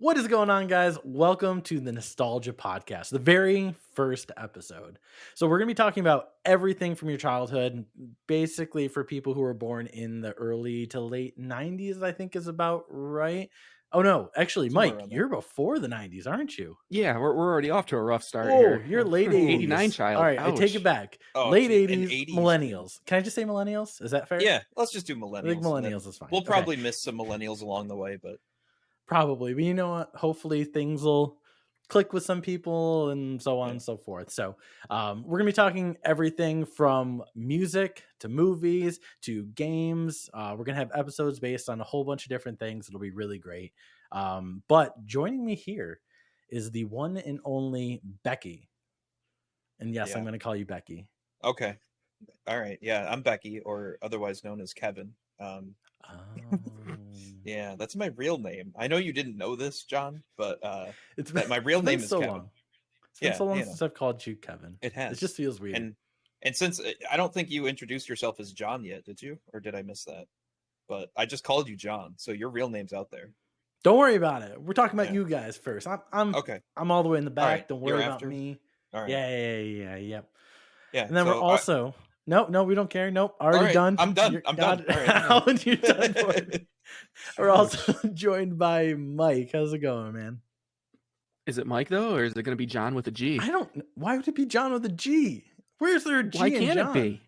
What is going on, guys? Welcome to the Nostalgia Podcast, the very first episode. So, we're going to be talking about everything from your childhood, basically for people who were born in the early to late 90s, I think is about right. Oh, no, actually, Somewhere Mike, around there. you're before the 90s, aren't you? Yeah, we're already off to a rough start Oh, here. you're late Ooh. 80s. 89 child. All right, I take it Ouch. back. Oh, Late gee, an 80s, 80s dude. millennials. Can I just say millennials? Is that fair? Yeah, let's just do I millennials. think and then millennials is fine. We'll Okay. probably miss some millennials along the way, but Probably, but you know what? Hopefully things will click with some people and so on Yeah. and so forth. So we're gonna be talking everything from music to movies to games. We're gonna have episodes based on a whole bunch of different things. It'll be really great. But joining me here is the one and only Becky. And yes, I'm Yeah. gonna call you Becky. okay. All right. Yeah, I'm Becky, or otherwise known as Kevin. Oh. Yeah, that's my real name. I know you didn't know this, John, but It's that my real it's been name is so Kevin. long. It's been Yeah, so long you know. since I've called you Kevin. It has. It just feels weird. And since I don't think you introduced yourself as John yet, did you? Or did I miss that? But I just called you John, so your real name's out there. Don't worry about it. We're talking about Yeah. you guys first. I'm Okay. I'm all the way in the back. right, Don't you're worry about after? me. All right. Yeah. Yeah. And then we're so also no, we don't care. Nope, already All right, done. I'm done. You're I'm done. done. All right. Alan, you're done for it. We're also joined by Mike. How's it going, man? Is it Mike though, or is it going to be John with a G? I don't. Why would it be John with a G? Where's there a G Why in can't John? it be?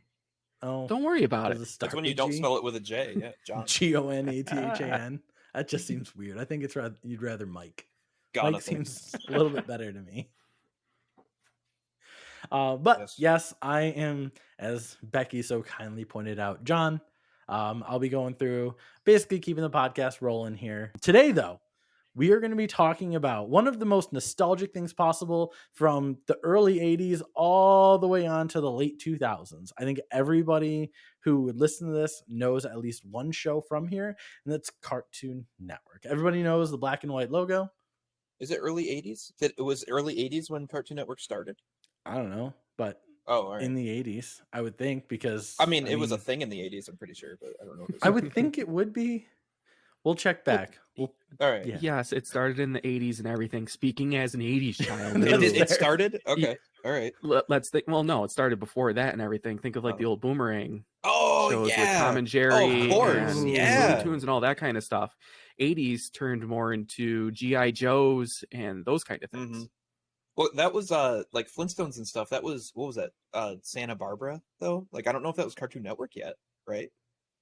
Oh, Don't worry about does it. it start That's when you with don't G? spell it with a J. Yeah, John. Gonathan. That just seems weird. I think it's you'd rather Mike. Mike Gonathan. seems a little bit better to me. But yes, I am, as Becky so kindly pointed out, John. I'll be going through basically keeping the podcast rolling here. Today, though, we are going to be talking about one of the most nostalgic things possible from the early 80s all the way on to the late 2000s. I think everybody who would listen to this knows at least one show from here, and that's Cartoon Network. Everybody knows the black and white logo. Is it early 80s? It was early 80s when Cartoon Network started? I don't know, but Oh, all right. in the 80s, I would think, because I mean, it was a thing in the 80s, I'm pretty sure, but I don't know. I would think it would be. We'll check back. All right. Yeah. Yes, it started in the 80s and everything. Speaking as an 80s child. That's too. fair. It started? Okay. All right. Let's think. Well, no, it started before that and everything. Think of like the old Boomerang Oh, shows with yeah. Tom and Jerry Oh, of course. and Yeah. Looney Tunes and all that kind of stuff. 80s turned more into G.I. Joes and those kind of things. Mhm. Well, that was like Flintstones and stuff. That was, what was that? Santa Barbara, though? Like, I don't know if that was Cartoon Network yet, right?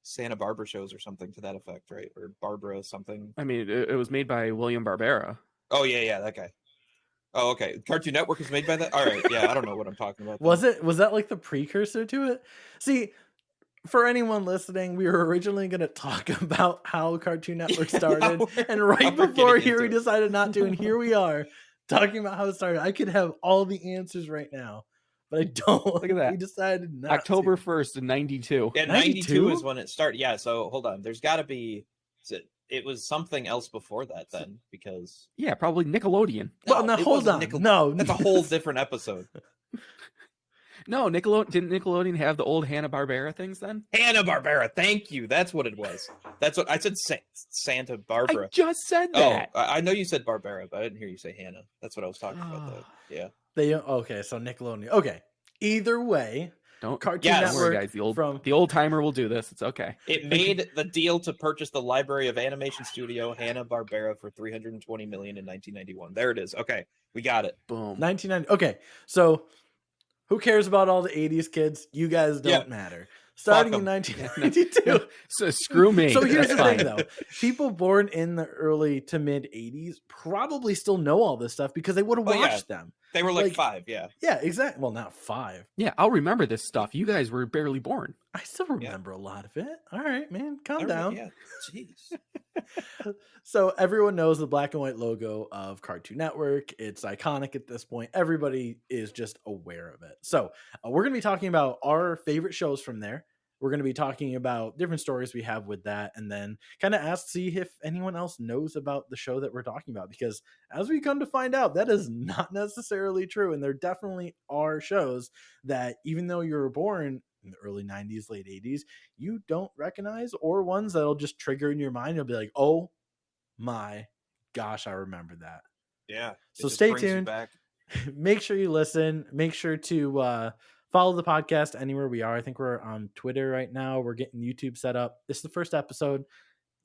Santa Barbara shows or something to that effect, right? Or Barbara something. I mean, it was made by William Barbera. Oh, yeah, that guy. Oh, okay. Cartoon Network was made by that? All right, yeah, I don't know what I'm talking about. Was that like the precursor to it? See, for anyone listening, we were originally going to talk about how Cartoon Network started, and right we're before getting here, we into it. decided not to, and here we are talking about how it started. I could have all the answers right now, but I don't. Look at that. We decided not October to. 1st in 92. Yeah, 92? 92 is when it started. Yeah, so hold on. There's got to be... It was something else before that then, because... Yeah, probably Nickelodeon. Well, now it hold on. wasn't No, That's a whole different episode. No, didn't Nickelodeon have the old Hanna-Barbera things then? Hanna-Barbera, thank you. That's what it was. That's what I said. Santa Barbara. I just said Oh, that. I know you said Barbera, but I didn't hear you say Hannah. That's what I was talking about, though. Yeah. okay. So Nickelodeon. Okay. Either way, Don't Cartoon Yes. Don't worry, Network guys. The old timer will do this. It's okay. It made the deal to purchase the Library of Animation Studio Hanna-Barbera for $320 million in 1991. There it is. Okay, we got it. Boom. 1990. Okay, so who cares about all the 80s kids? You guys don't matter. Starting in 'em. 1992. So screw me. So here's the That's thing, fine. though. People born in the early to mid 80s probably still know all this stuff because they would have Oh, yeah. watched them. They were like Like- 5, yeah. Yeah, exactly. Well, not 5. Yeah, I'll remember this stuff. You guys were barely born. I still remember a lot of it. All right, man, calm All right, down. Yeah, jeez. So everyone knows the black and white logo of Cartoon Network. It's iconic at this point. Everybody is just aware of it. So we're going to be talking about our favorite shows from there. We're going to be talking about different stories we have with that, and then kind of see if anyone else knows about the show that we're talking about, because as we come to find out, that is not necessarily true. And there definitely are shows that, even though you were born in the early 90s, late 80s, you don't recognize, or ones that'll just trigger in your mind. You'll be like, oh my gosh, I remember that. Yeah. So just stay brings you tuned. back. Make sure you listen. Make sure to follow the podcast anywhere we are. I think we're on Twitter right now. We're getting YouTube set up. This is the first episode.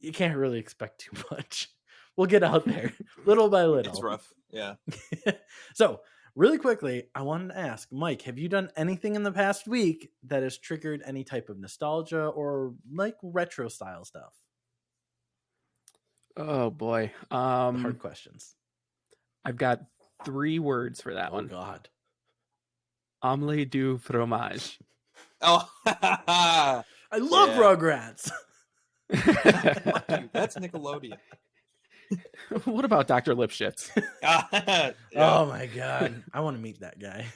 You can't really expect too much. We'll get out there little by little. It's rough. Yeah. So, really quickly, I wanted to ask Mike, have you done anything in the past week that has triggered any type of nostalgia or like retro style stuff? Oh boy. The hard questions. I've got 3 words for that Oh one. God. Omelette du fromage. Oh, I love Yeah. Rugrats. fuck you. That's Nickelodeon. What about Dr. Lipschitz? Yeah. Oh my God. I want to meet that guy.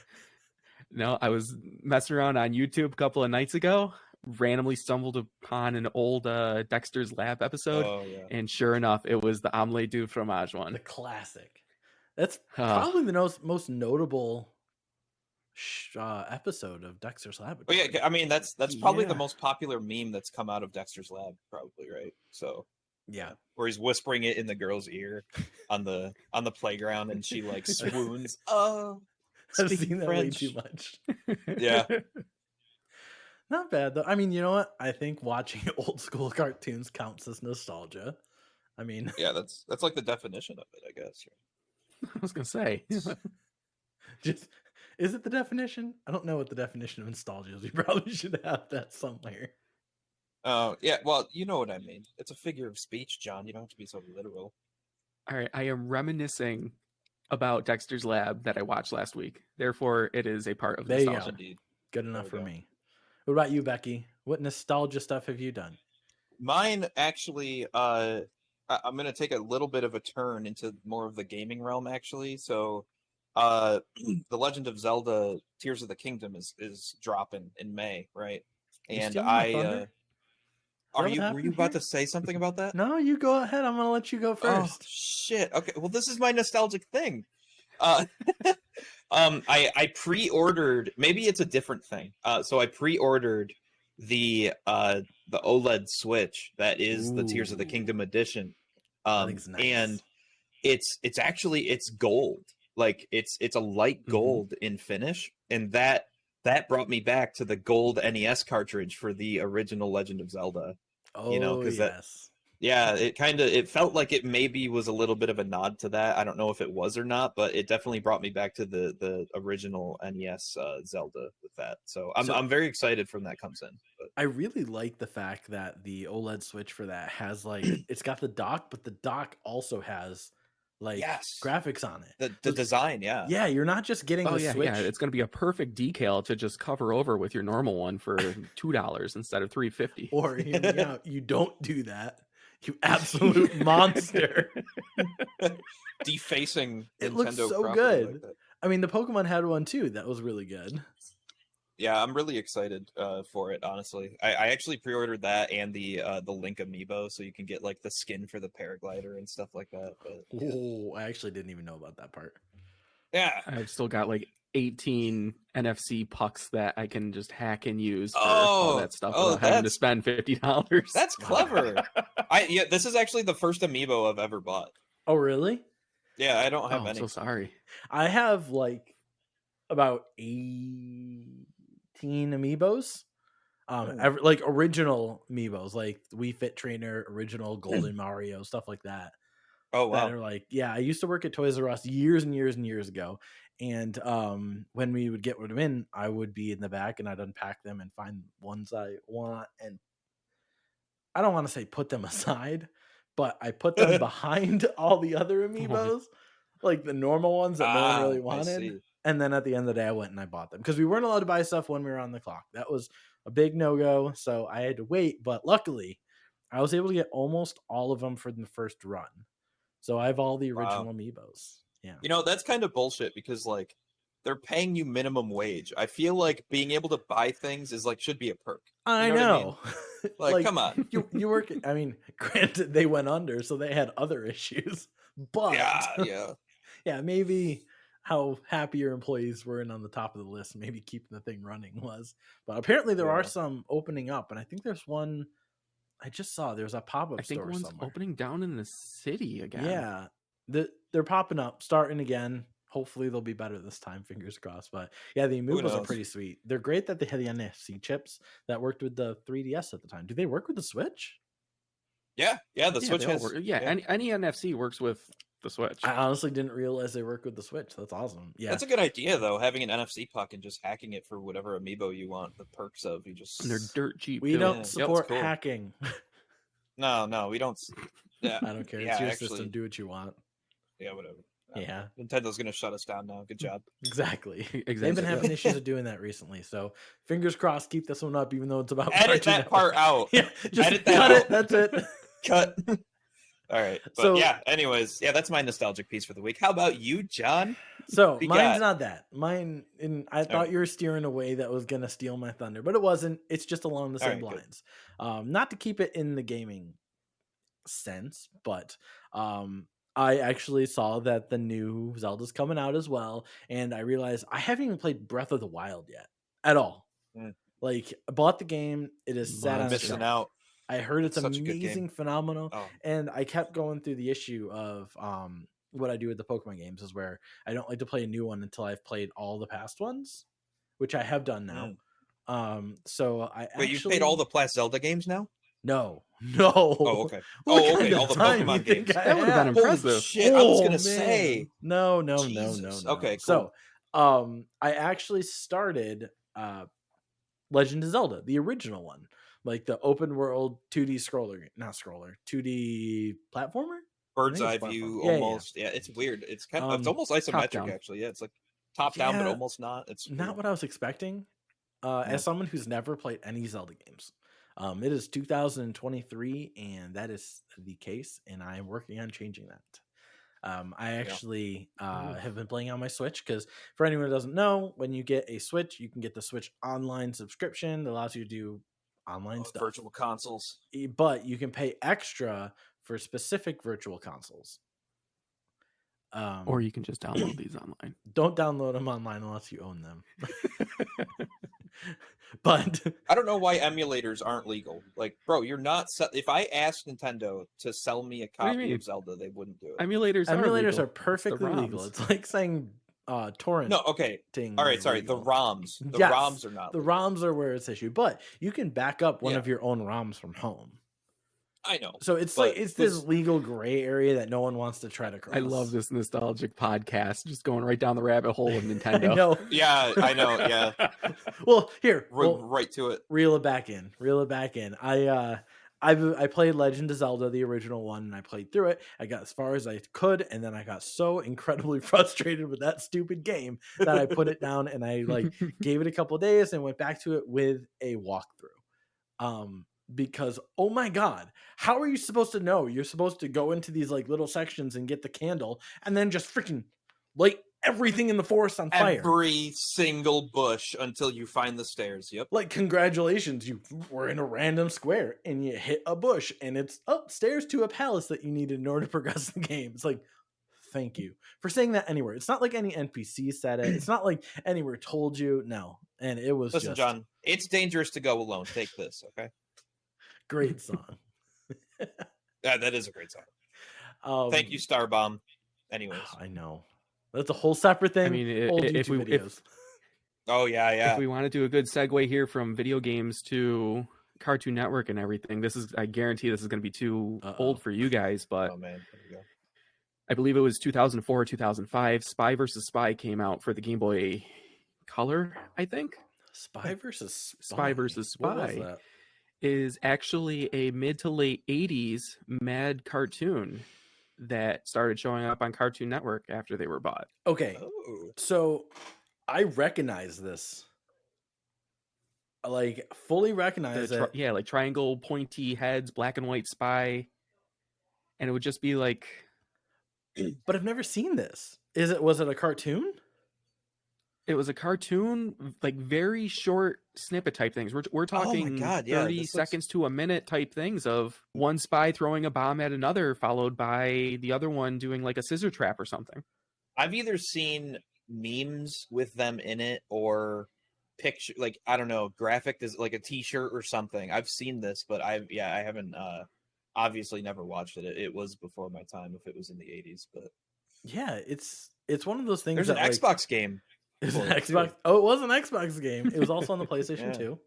No, I was messing around on YouTube a couple of nights ago, randomly stumbled upon an old Dexter's Lab episode, Oh yeah. and sure enough, it was the Omelette du fromage The one. classic. That's Ah. probably the most notable episode of Dexter's Oh yeah. Laboratory. I mean, that's probably the Yeah. most popular meme that's come out of Dexter's Lab, probably, right? So Yeah. where he's whispering it in the girl's ear on the playground, and she like swoons. Oh, I've speaking seen that French. way too much. Yeah. Not bad though. I mean, you know what? I think watching old school cartoons counts as nostalgia. I mean, Yeah, that's like the definition of it, I guess. I was gonna say. just is it the definition? I don't know what the definition of nostalgia is. We probably should have that somewhere. Yeah, well, you know what I mean. It's a figure of speech, John. You don't have to be so literal. All right, I am reminiscing about Dexter's Lab that I watched last week. Therefore, it is a part of There you nostalgia. go. Indeed. Good enough we for go. me. What about you, Becky? What nostalgia stuff have you done? Mine actually, I'm going to take a little bit of a turn into more of the gaming realm, actually. So, The Legend of Zelda: Tears of the Kingdom is dropping in May, right? You And stealing my thunder? were what you happened about here? to say something about that? No, you go ahead. I'm gonna let you go Oh first. shit! Okay, well, this is my nostalgic thing. Uh, I pre-ordered. Maybe it's a different thing. So I pre-ordered the OLED Switch that is the Tears of the Ooh. Kingdom edition. I think it's nice. And it's actually it's gold. Like it's a light gold in finish, and that brought me back to the gold NES cartridge for the original Legend of Zelda. Oh, You know, because yes. yeah, it felt like it maybe was a little bit of a nod to that. I don't know if it was or not, but it definitely brought me back to the original NES Zelda with that. So I'm very excited when that comes in. But I really like the fact that the OLED Switch for that has like it's got the dock, but the dock also has like Yes. graphics on it. the So- design, yeah. Yeah, you're not just getting Oh the yeah, Switch. yeah. It's gonna be a perfect decal to just cover over with your normal one for $2 instead of $3.50. Or hear me out, you don't do that. You absolute monster. Defacing It looks Nintendo so property good. like that. I mean, the Pokemon had one too. That was really good. Yeah, I'm really excited for it. Honestly, I actually pre-ordered that and the Link amiibo, so you can get like the skin for the paraglider and stuff like that. But yeah, Oh, I actually didn't even know about that part. yeah. I've still got like 18 NFC pucks that I can just hack and use for all that stuff without having to spend $50. That's clever. This is actually the first amiibo I've ever bought. Oh, really? Yeah, I don't have I'm any. so sorry. I have like about 18 amiibos. Like original amiibos, like Wii Fit Trainer, original Golden Mario, stuff like that. Oh wow. That are like, yeah, I used to work at Toys R Us years and years and years ago. And when we would get them in, I would be in the back and I'd unpack them and find ones I want. And I don't want to say put them aside, but I put them behind all the other amiibos, like the normal ones that no one really I wanted. see. And then at the end of the day, I went and I bought them because we weren't allowed to buy stuff when we were on the clock. That was a big no-go. So I had to wait. But luckily, I was able to get almost all of them for the first run. So I have all the original amiibos. Yeah. You know, that's kind of bullshit because like they're paying you minimum wage. I feel like being able to buy things is like should be a perk. I You know know. what I mean? Like, come on. you work. I mean, granted, they went under, so they had other issues. But Yeah. yeah, maybe how happy your employees were and on the top of the list, maybe keeping the thing running was. But apparently, there are Yeah. some opening up, and I think there's one. I just saw there's a pop-up I think store one's somewhere. opening down in the city again. Yeah, they're popping up, starting again. Hopefully they'll be better this time. Fingers crossed. But yeah, the Who Amiibos are knows? pretty sweet. They're great that they had the NFC chips that worked with the 3DS at the time. Do they work with the Switch? Yeah, the Yeah, Switch they all has. work. Yeah, any NFC works with the Switch. I honestly didn't realize they work with the Switch. That's awesome. Yeah. That's a good idea though. Having an NFC puck and just hacking it for whatever amiibo you want. The perks of you just. And they're dirt cheap. We too. don't Yeah, support cool. hacking. No, we don't. Yeah, I don't care. Yeah, It's your actually, system. Do what you want. Yeah, whatever. Yeah, Nintendo going to shut us down now. Good job. exactly. Exactly. They've been having issues of doing that recently. So fingers crossed, keep this one up, even though it's about Edit Cartoon that part Network. out. Yeah, just Edit that cut out. it. That's it. Cut. All right. But So- yeah, anyways, yeah, that's my nostalgic piece for the week. How about you, John? So We mine's got- not that. Mine, and I thought you were steering away that was gonna steal my thunder, but it wasn't. It's just along the All same right, good. lines. Not to keep it in the gaming sense, but I actually saw that the new Zelda's coming out as well, and I realized I haven't even played Breath of the Wild yet at all. Mm. Like, I bought the game, it is sat on a Missing shelf. out. I heard it's Such a good amazing, game. phenomenal, Oh, and I kept going through the issue of what I do with the Pokemon games is where I don't like to play a new one until I've played all the past ones, which I have done now. So I wait, you've played all the past Zelda games now? no. Oh, okay. What Oh, okay. kind of All the time Pokemon you think games. I That would've been have? Holy impressive. shit! I was Oh, gonna man. say. No. Jesus. Okay, So, I actually started Legend of Zelda, the original one, like the open world 2D scroller, not scroller, 2D platformer. Bird's I eye think it's view, platform. Yeah, almost. Yeah, it's weird. It's kind of. It's almost top isometric, down. actually. Yeah, it's like top down, but Yeah, almost not. It's not weird. what I was expecting. Yeah. As someone who's never played any Zelda games, it is 2023, and that is the case, and I am working on changing that. I actually have been playing on my Switch because, for anyone who doesn't know, when you get a Switch, you can get the Switch Online subscription that allows you to do online stuff. Virtual consoles. But you can pay extra for specific virtual consoles. Or you can just download these online. Don't download them online unless you own them. But I don't know why emulators aren't legal. Like, bro, you're not. If I asked Nintendo to sell me a do you copy mean? of Zelda, they wouldn't do it. Emulators emulators legal. are perfectly legal. ROMs. It's like saying torrent. No, okay. All right, sorry. The ROMs. The Yes, ROMs are not. The legal. ROMs are where it's issued, but you can back up one Yeah. of your own ROMs from home. I know. So it's But like it's this legal gray area that no one wants to try to cross. I love this nostalgic podcast, just going right down the rabbit hole of I Nintendo. know. Yeah, I know. Yeah, Well, here, well, right to it. reel it back in. I played Legend of Zelda, the original one, and I played through it. I got as far as I could, and then I got so incredibly frustrated with that stupid game that I put it down and I gave it a couple of days and went back to it with a walkthrough. Because oh my god, how are you supposed to know? You're supposed to go into these little sections and get the candle, and then just freaking light everything in the forest on fire. Every single bush until you find the stairs. Yep. Like, congratulations, you were in a random square and you hit a bush and it's upstairs to a palace that you needed in order to progress the game. It's like, thank you for saying that anywhere. It's not like any NPC said it. It's not like anywhere told you. No. And it was Listen, just John, it's dangerous to go alone. Take this, okay? great song. Yeah, that is a great song. Thank you, Starbomb. Anyways. I know. That's a whole separate thing. I mean, Old if YouTube videos. Oh, yeah. If we want to do a good segue here from video games to Cartoon Network and everything, I guarantee this is going to be too old for you guys, but Oh, man. There we go. I believe it was 2004 or 2005. Spy versus Spy came out for the Game Boy Color, I think. Spy versus Spy versus What was Spy. that? Is actually a mid to late 80s mad cartoon that started showing up on Cartoon Network after they were bought. Okay. Oh. So I recognize this. Fully recognize it. Yeah, like triangle pointy heads, black and white spy. And it would just be like, But I've never seen this. Was it a cartoon? it was a cartoon, like very short snippet type things. We're talking God, yeah, 30 this looks- seconds to a minute type things of one spy throwing a bomb at another, followed by the other one doing like a scissor trap or something. I've either seen memes with them in it or picture, I don't know, graphic is like a t-shirt or something. I've seen this, but I haven't obviously never watched it. It was before my time if it was in the 80s, but Yeah, it's one of those things there's that an Xbox game. It's an for it, too. Xbox. Oh, it was an Xbox game. It was also on the PlayStation Yeah. 2.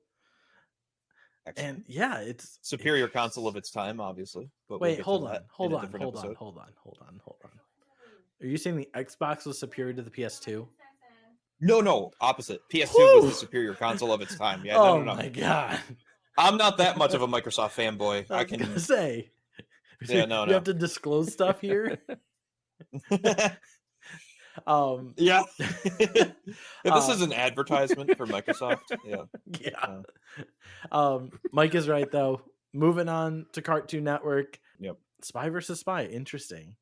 Excellent. And yeah, it's Superior console of its time, obviously. But we'll Wait, get hold to on, that hold in a on, different hold on, episode. hold on, hold on, hold on. Are you saying the Xbox was superior to the PS2? No, opposite. PS2 was Whew! the superior console of its time. Yeah, Oh no. my god! I'm not that much of a Microsoft fanboy. I was gonna say. Yeah, no. You have to disclose stuff here. Yeah. If this is an advertisement for Microsoft, yeah. Yeah. Mike is right though. Moving on to Cartoon Network. Yep. Spy versus Spy. Interesting.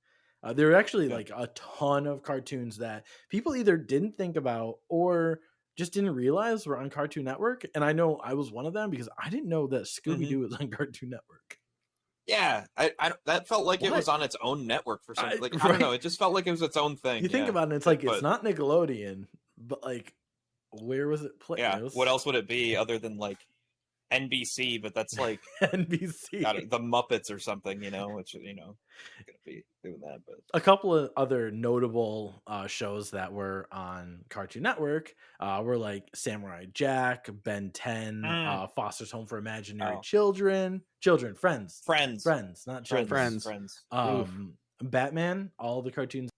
There were actually like a ton of cartoons that people either didn't think about or just didn't realize were on Cartoon Network. And I know I was one of them because I didn't know that Scooby Doo was on Cartoon Network. Yeah, I that felt like it was What? on its own network for something. Like I Right. don't know, it just felt like it was its own thing. You think yeah. about it, it's like But- it's not Nickelodeon, but like where was it played? Yeah, what else would it be other than like NBC? But that's like NBC. the Muppets or something, which not gonna be doing that. But A couple of other notable shows that were on Cartoon Network were like Samurai Jack, Ben 10, Foster's Home for Imaginary Children, Friends, not children. Friends. Batman, all the cartoons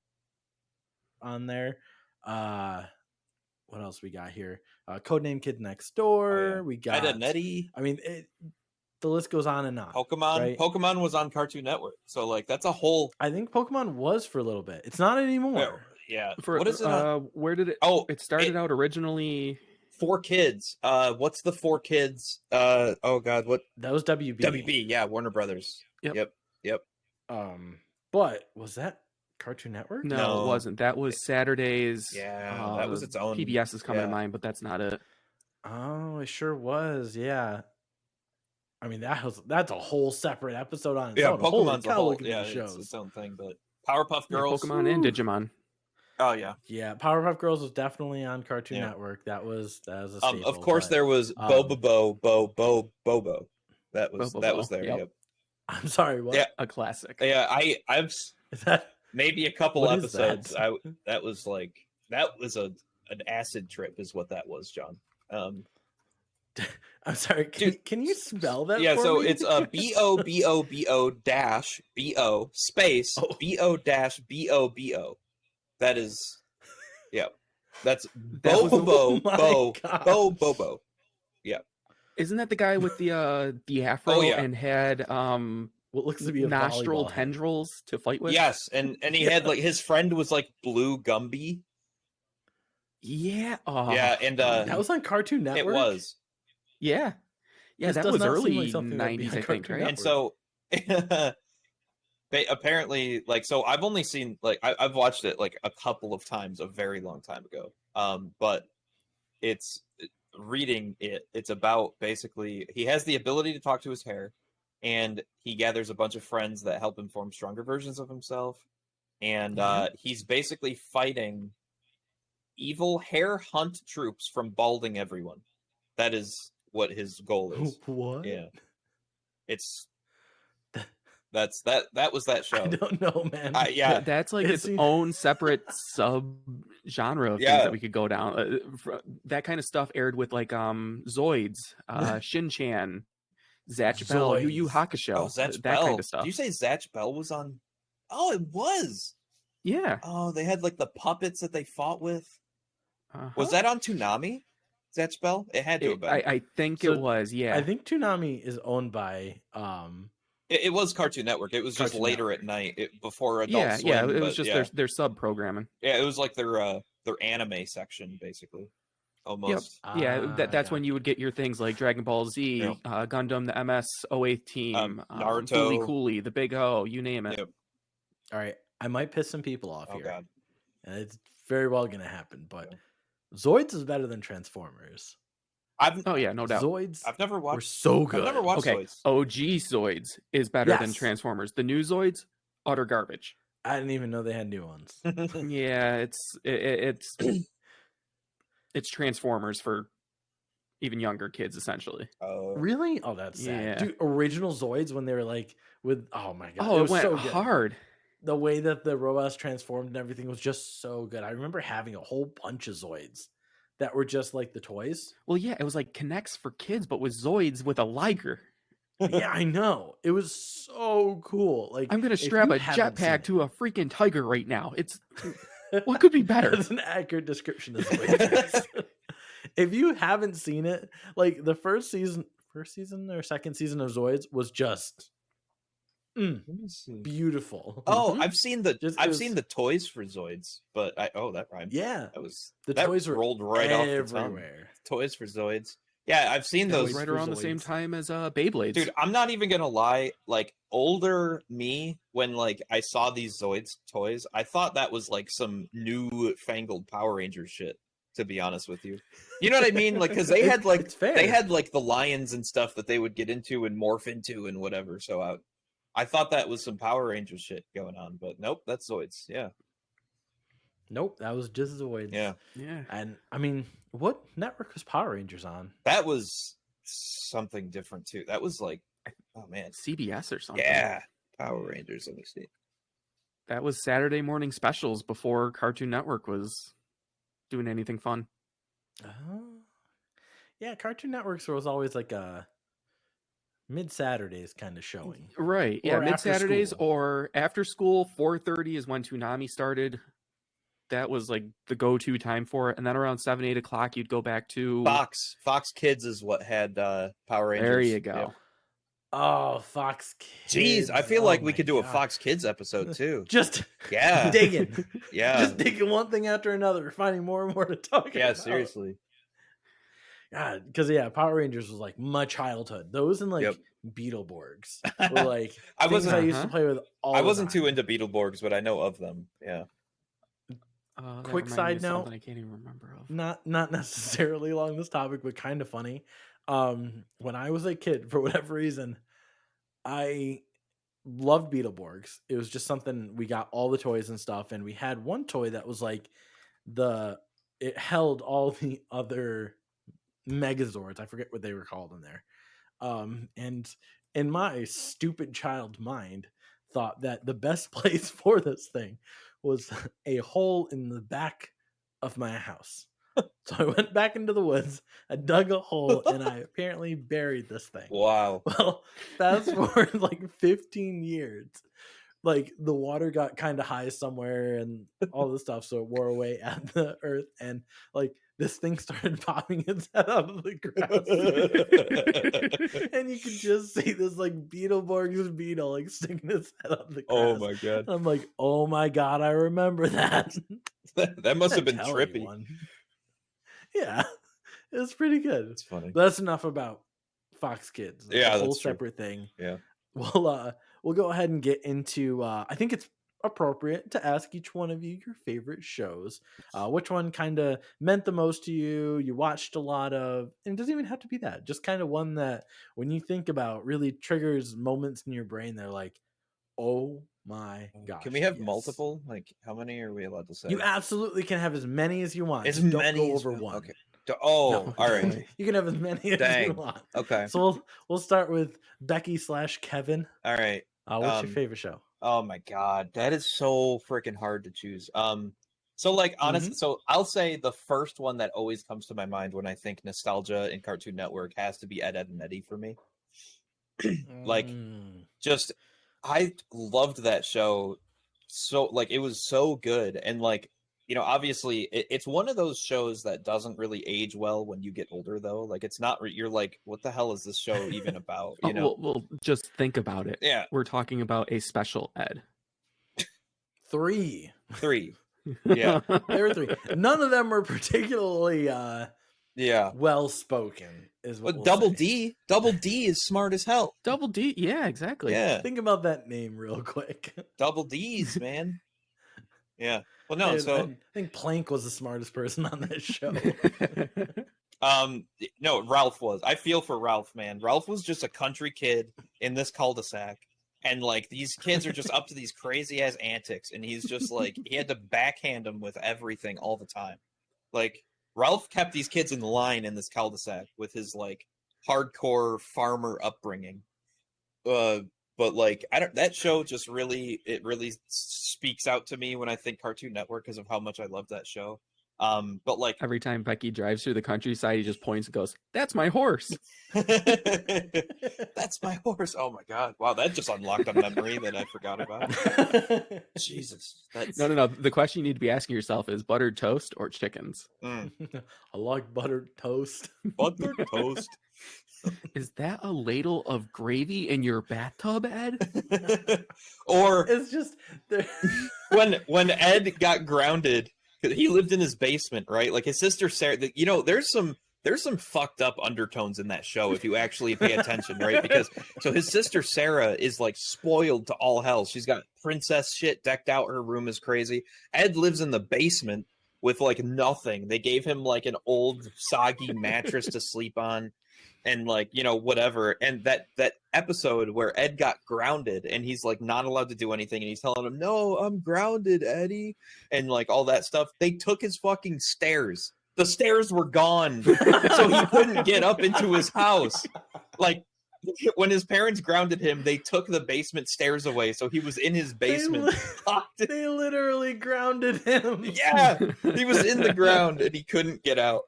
on there. What else we got here? Codename Kid Next Door. We got Ed, Edd n Eddy. I mean, the list goes on and on. Pokemon. right? Pokemon was on Cartoon Network, so like that's a whole. I think Pokemon was for a little bit. It's not anymore. Yeah. For, what is it? Where did it? Oh, it started out originally. 4Kids. What's the 4Kids? Oh God, what? That was WB. WB. Yeah, Warner Brothers. Yep. But was that Cartoon Network? No, it wasn't. That was Saturdays. Yeah, that was its own. PBS is coming to mind, but that's not it. Oh, it sure was. Yeah. I mean, that's a whole separate episode on its own. Pokemon's a whole. Look at Yeah, these it's shows. its own thing. But Powerpuff Girls, Pokemon and Digimon. Oh yeah, Powerpuff Girls was definitely on Cartoon Network. That was a staple. Of course, there was Bobo. That was there. Yep. I'm sorry. What? Yeah, a classic. Yeah, I've is that maybe a couple what episodes. That was an acid trip, is what that was, John. I'm sorry. Can you spell that? Yeah, for so me? it's BOBO dash BO space BO dash BO. That is, that's Bobo Bobo. Yeah. Isn't that the guy with the afro and had what looks to be a nostril tendrils to fight with? Yes, and he had like his friend was like Blue Gumby. Yeah. Yeah, and that was on Cartoon Network. It was. Yeah. Yeah, This that does was not early seem like something that'd be 90s, on I think, Cartoon right? And so they apparently so I've only seen I've watched it like a couple of times a very long time ago. But it's reading it's about basically he has the ability to talk to his hair, and he gathers a bunch of friends that help him form stronger versions of himself, and he's basically fighting evil hair hunt troops from balding everyone. That is what his goal is. What? Yeah. That was that show. I don't know, man. Yeah. That's like its own separate sub genre of things that we could go down. That kind of stuff aired with like Zoids, Shin-Chan, Zatch Bell, Yu Yu Hakusho, Zatch that Bell. kind of stuff. Did you say Zatch Bell was on? Oh, it was. Yeah. Oh, they had like the puppets that they fought with. Was that on Toonami? Zatch Bell? It had to have been. I think it was. Yeah. I think Toonami is owned by. It was Cartoon Network. It was just Cartoon later Network. at night before Adult Swim. Yeah. It was just their sub programming. Yeah, it was like their anime section, basically. Almost. Yep. Yeah, that's when you would get your things like Dragon Ball Z, Gundam, the MS-08 team, Naruto, Fooly Cooly, the Big O, you name it. Yep. All right, I might piss some people off here. God. And it's very well going to happen, but Zoids is better than Transformers. Oh yeah, no doubt. Zoids I've never watched. were so good. I've never watched Zoids. OG Zoids is better than Transformers. The new Zoids, utter garbage. I didn't even know they had new ones. Yeah, it's Transformers for even younger kids, essentially. Oh, Really? Oh, that's sad. Yeah. Dude, original Zoids when they were like with oh my god, Oh, it it was went so good. hard. The way that the robots transformed and everything was just so good. I remember having a whole bunch of Zoids that were just like the toys. Well, yeah, it was like Connects for kids, but with Zoids with a Liger. Yeah, I know. It was so cool. Like I'm gonna if strap you a haven't seen jetpack it- to a freaking tiger right now. It's what could be better? That's an accurate description of Zoids. If you haven't seen it, like the first season or second season of Zoids was just let me see. beautiful. Oh, Mhm. I've seen the Just- it I've was- seen the toys for Zoids, but that rhymed. Yeah, The toys were rolled right off the tongue. everywhere. Toys for Zoids. Yeah, I've seen That was those. right for around the same Zoids. time as Beyblades. Dude, I'm not even gonna lie. Like older me, when like I saw these Zoids toys, I thought that was like some new fangled Power Rangers shit. To be honest with you, you know what I mean? Like, because they had like It's fair. they had like the lions and stuff that they would get into and morph into and whatever. So I thought that was some Power Rangers shit going on, but nope, that's Zoids. Yeah, Nope, that was just Zoids. yeah, yeah. And I mean, what network was Power Rangers on? that was something different too. That was like, oh man, CBS or something. yeah, Power Rangers. Let me see. That was Saturday morning specials before Cartoon Network was doing anything fun. Yeah, Cartoon Networks was always like a mid Saturdays kind of showing. Right. Yeah, Or mid after Saturdays school. or after school. 4:30 is when Toonami started. That was like the go-to time for it. And then around 7, 8 o'clock, you'd go back to Fox Kids is what had Power Rangers. There you go. Yeah. Oh, Fox Kids. Jeez, I feel Oh like we my could do a God. Fox Kids episode too. Just Yeah, digging. yeah, Just digging one thing after another, finding more and more to talk about. yeah. Seriously. God, because Power Rangers was like my childhood. Those and like Yep. Beetleborgs were like I things wasn't- I used to play with all I the wasn't time. too into Beetleborgs, but I know of them. Yeah. That Quick reminded me side of note. something I can't even remember of. Not necessarily along this topic, but kind of funny. When I was a kid, for whatever reason, I loved Beetleborgs. It was just something we got all the toys and stuff, and we had one toy that was like it held all the other Megazords. I forget what they were called in there. And in my stupid child mind, thought that the best place for this thing was a hole in the back of my house. So I went back into the woods, I dug a hole, and I apparently buried this thing. Wow. Well, fast forward like 15 years. Like the water got kind of high somewhere and all this stuff, so it wore away at the earth, and like this thing started popping its head out of the grass. And you could just see this like Beetleborgs beetle like sticking its head out of the grass. Oh my god. And I'm like, oh my god, I remember that. That must have been Tell trippy. anyone. Yeah, it was pretty good. It's funny. But that's enough about Fox Kids. That's Yeah, a whole that's true. separate thing. Yeah. We'll go ahead and get into. I think it's appropriate to ask each one of you your favorite shows. Which one kind of meant the most to you? You watched a lot of, and it doesn't even have to be that. Just kind of one that, when you think about, really triggers moments in your brain. They're like, oh my gosh. Can we have yes. multiple? Like, how many are we allowed to say? You absolutely can have as many as you want. As Just don't many go as over we- one. okay. Oh, No, all right. You can have as many as you Dang. want. Okay. So we'll start with Becky / Kevin. All right. What's your favorite show? Oh my god, that is so freaking hard to choose. So like honestly, so I'll say the first one that always comes to my mind when I think nostalgia and Cartoon Network has to be Ed, Edd and Eddy for me. Like, just I loved that show. So like it was so good, and like, you know, obviously it's one of those shows that doesn't really age well when you get older, though. Like, it's not you're like, what the hell is this show even about? You know? Well, just think about it. Yeah. We're talking about a special ed. 3. 3. Yeah. There were 3. None of them were particularly Yeah. well spoken. Is what But we'll Double say. D, Double D is smart as hell. Double D. Yeah, exactly. Yeah. Think about that name real quick. Double D's, man. Yeah. Well, no, I so think Plank was the smartest person on that show. no, Ralph was. I feel for Ralph, man. Ralph was just a country kid in this cul-de-sac, and like these kids are just up to these crazy ass antics, and he's just like he had to backhand them with everything all the time. Like Ralph kept these kids in line in this cul-de-sac with his like hardcore farmer upbringing. But like I don't that show just really speaks out to me when I think Cartoon Network because of how much I love that show. But like Every time Becky drives through the countryside, he just points and goes, "That's my horse." That's my horse. Oh my god. Wow, that just unlocked a memory that I forgot about. Jesus. That's No. The question you need to be asking yourself is buttered toast or chickens? Mm. I like buttered toast. Buttered toast. Is that a ladle of gravy in your bathtub, Ed? Or It's just when Ed got grounded, he lived in his basement, right? Like his sister Sarah, you know, there's some fucked up undertones in that show if you actually pay attention, right? Because so his sister Sarah is like spoiled to all hell. She's got princess shit decked out. Her room is crazy. Ed lives in the basement with like nothing. They gave him like an old soggy mattress to sleep on. And like, you know, whatever. And that episode where Ed got grounded and he's like not allowed to do anything and he's telling him, "No, I'm grounded, Eddie," and like all that stuff. They took his fucking stairs. The stairs were gone. So he couldn't get up into his house. Like when his parents grounded him, they took the basement stairs away. So he was in his basement. They literally grounded him. Yeah. He was in the ground and he couldn't get out.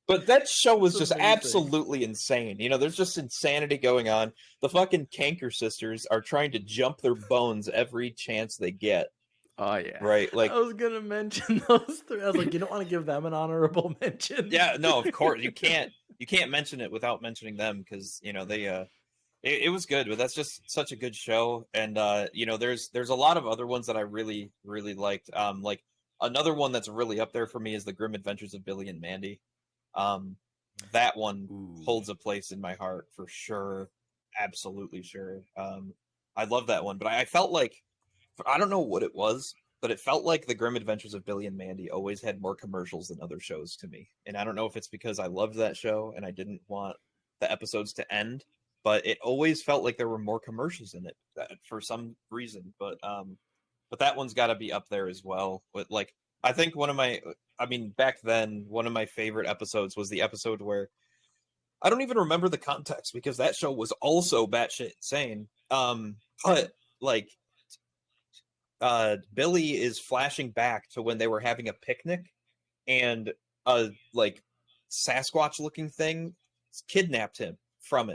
But that show was just absolutely insane. You know, there's just insanity going on. The fucking Canker sisters are trying to jump their bones every chance they get. Oh yeah. Right? Like I was gonna mention those three. I was like, you don't want to give them an honorable mention. yeah, no, of course. You can't mention it without mentioning them because, you know, they it was good, but that's just such a good show. And you know, there's a lot of other ones that I really, really liked. Like another one that's really up there for me is The Grim Adventures of Billy and Mandy. That one holds a place in my heart for sure. Absolutely sure. I love that one, but I felt like, I don't know what it was, but it felt like The Grim Adventures of Billy and Mandy always had more commercials than other shows to me. And I don't know if it's because I loved that show and I didn't want the episodes to end, but it always felt like there were more commercials in it for some reason. But that one's got to be up there as well. With like, I think back then, one of my favorite episodes was the episode where I don't even remember the context because that show was also batshit insane. But like, Billy is flashing back to when they were having a picnic and a like Sasquatch looking thing kidnapped him from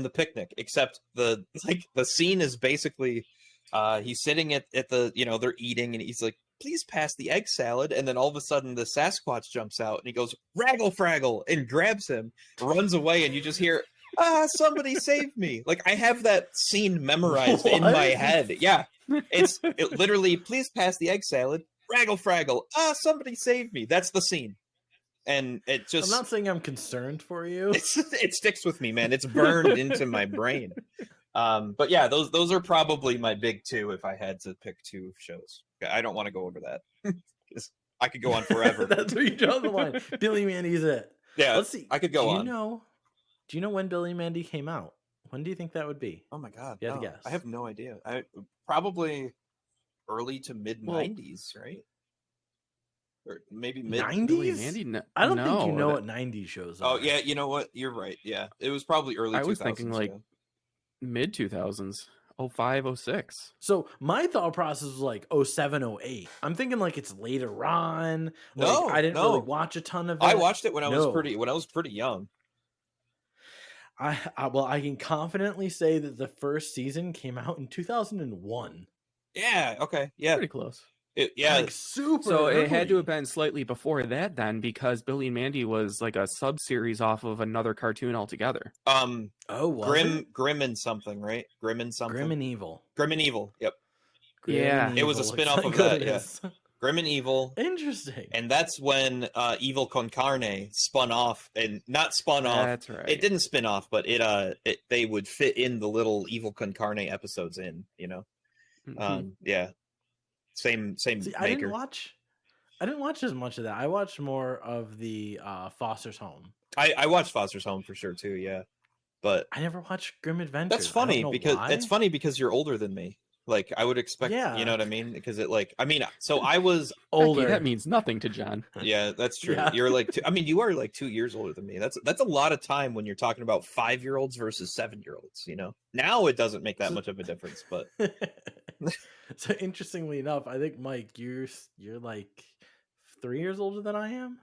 the picnic, except the scene is basically he's sitting at the, you know, they're eating and he's like, "Please pass the egg salad," and then all of a sudden the Sasquatch jumps out and he goes, "Raggle fraggle," and grabs him, runs away, and you just hear, "Somebody save me." Like I have that scene memorized in my head. Yeah. It literally, "Please pass the egg salad, raggle fraggle, somebody save me." That's the scene. And it just, I'm not saying I'm concerned for you. it sticks with me, man. It's burned into my brain. But yeah, those are probably my big two if I had to pick two shows. I don't want to go over that. I could go on forever. That's where you draw the line. Billy Mandy's it. Yeah, let's see. I could go on. Do you know when Billy Mandy came out? When do you think that would be? Oh my god, you have to guess. I have no idea. Probably early to mid 90s, right? Or maybe mid 90s. I don't think you know what 90s shows are. Oh yeah, you know what? You're right. Yeah, it was probably early. I was thinking like mid 2000s, 05, 06. So my thought process was like 07, 08. I'm thinking like it's later on. No, I didn't really watch a ton of it. I watched it when I was pretty young. I can confidently say that the first season came out in 2001. Yeah. Okay. Yeah. Pretty close. Like super. So early. it had to have been slightly before that then, because Billy and Mandy was like a sub series off of another cartoon altogether. Grim and something, right? Grim and something. Grim and Evil. Grim and Evil. Yep. It was a spin-off of that. Yeah. Grim and Evil. Interesting. And that's when Evil Con Carne spun off, and not spun off. That's right. It didn't spin off, but they would fit in the little Evil Con Carne episodes in, you know. Mm-hmm. Yeah. Same See, maker. I didn't watch as much of that. I watched more of the Foster's Home. I watched Foster's Home for sure too, yeah. But I never watched Grim Adventures. That's funny because you're older than me. Like I would expect, you know Yeah. what I mean? Because it like, I mean, so I was Older. Becky, that means nothing to John. Yeah, that's true. Yeah. You're like, I mean, you are like 2 years older than me. That's a lot of time when you're talking about 5-year-olds versus 7-year-olds. You know, now it doesn't make that much of a difference, but So interestingly enough, I think Mike, you're like 3 years older than I am.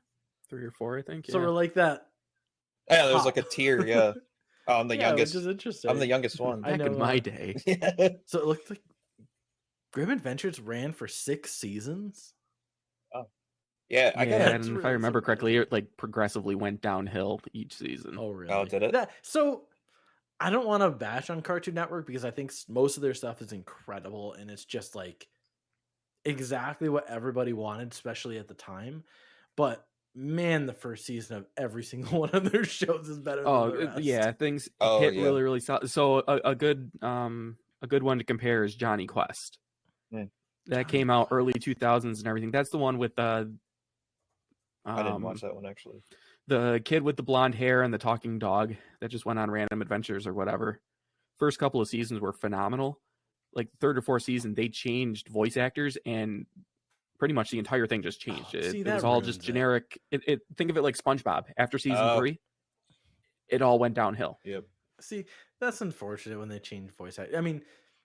3 or 4, I think. So Yeah. we're like that. yeah, there's like a top. tier. Yeah, I'm the Yeah, youngest. which is interesting. I'm the youngest one. I Back in know, my day. Yeah. So it looked like Grim Adventures ran for 6 seasons. Yeah, I Yeah, gotta. and if really I remember surprising. correctly, it like progressively went downhill each season. Oh, really? Oh, did it? So I don't want to bash on Cartoon Network because I think most of their stuff is incredible and it's just like exactly what everybody wanted, especially at the time. But man, the first season of every single one of their shows is better than the rest. Yeah, things Oh, hit yeah. really, really solid. So a good one to compare is Johnny Quest. Mm. That Johnny came out Quest. early 2000s and everything. That's the one with I didn't watch that one actually. the kid with the blonde hair and the talking dog that just went on random adventures or whatever. First couple of seasons were phenomenal. Like third or fourth season, they changed voice actors and pretty much the entire thing just changed. See, It was that all ruins just it. generic. Think of it like SpongeBob. After season Oh. 3, it all went downhill. Yep. See, that's unfortunate when they change voice act. I mean,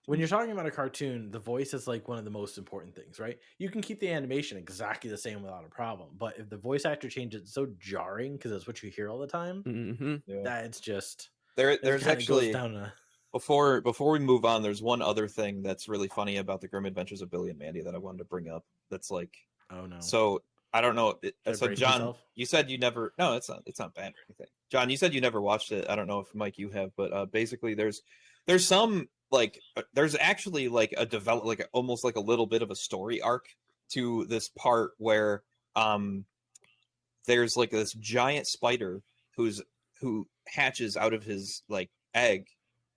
when you're talking about a cartoon, the voice is like one of the most important things, right? You can keep the animation exactly the same without a problem, but if the voice actor changes, it's so jarring because it's what you hear all the time Mm-hmm. Yeah. that it's just There's kinda actually goes down to before we move on, there's one other thing that's really funny about the Grim Adventures of Billy and Mandy that I wanted to bring up. That's like, oh no. so I don't know. I So brace John, myself? you said you never. No, it's not bad or anything. John, you said you never watched it. I don't know if Mike you have, but basically there's some like there's actually like almost like a little bit of a story arc to this part where there's like this giant spider who hatches out of his like egg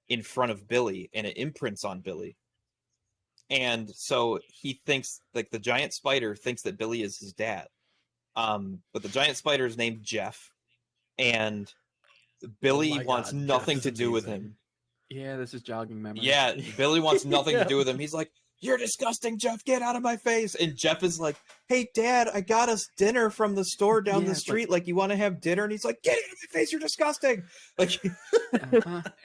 in front of Billy and it imprints on Billy. And so he thinks like the giant spider thinks that Billy is his dad. But the giant spider is named Jeff and Billy my wants God, nothing Jeff to is do with amazing. him. Yeah, this is jogging memory. Yeah, Billy wants nothing Yeah. to do with him. He's like, "You're disgusting, Jeff. Get out of my face." And Jeff is like, "Hey, Dad, I got us dinner from the store down Yeah, the street. Like, you want to have dinner?" And he's like, "Get out of my face. You're disgusting." Like,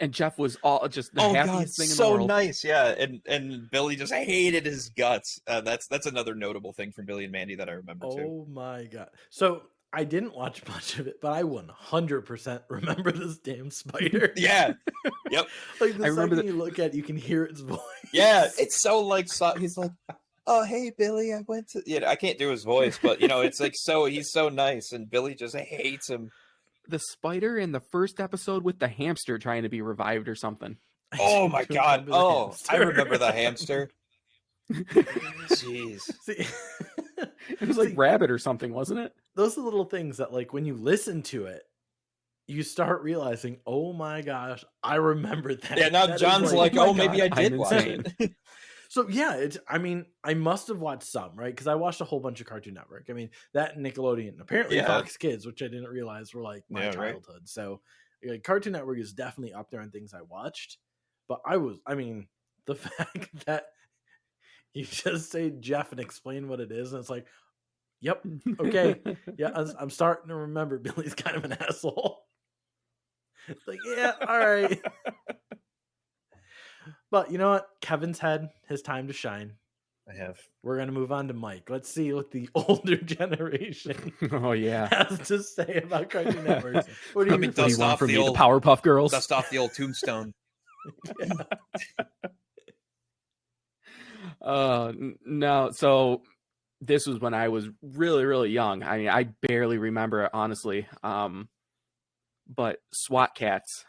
And Jeff was all just the oh happiest God, thing in the so world. nice. Yeah, and Billy just hated his guts. That's another notable thing from Billy and Mandy that I remember too. Oh my God. So I didn't watch much of it, but I 100% remember this damn spider. Yeah, yep. Like the I remember second you look at it, you can hear its voice. Yeah, it's so like he's like, "Oh, hey Billy, I went to." Yeah, I can't do his voice, but you know, it's like he's so nice, and Billy just hates him. The spider in the first episode with the hamster trying to be revived or something. Oh my do God! remember the Oh, I hamster. remember the hamster. Jeez. See, It was like See, rabbit or something, wasn't it? those are the little things that, like, when you listen to it, you start realizing, oh my gosh, I remember that. Yeah, now That is John's like, like, "Oh my "Oh, maybe God, I did I'm watch insane." it." So yeah, I mean, I must have watched some, right? Because I watched a whole bunch of Cartoon Network. I mean, that and Nickelodeon, apparently Yeah. Fox Kids, which I didn't realize were like my Yeah, right. childhood. So like, Cartoon Network is definitely up there on things I watched. But I mean, the fact that you just say Jeff and explain what it is, and it's like, yep, okay, yeah, I'm starting to remember Billy's kind of an asshole. It's like, yeah, all right. But you know what? Kevin's had his time to shine. I have. We're gonna move on to Mike. Let's see what the older generation Oh yeah. has to say about Cartoon Network. What do Let you me What do you dust want off from the me? old- The Powerpuff Girls? Dust off the old tombstone. No. So this was when I was really, really young. I mean, I barely remember it, honestly. But SWAT Cats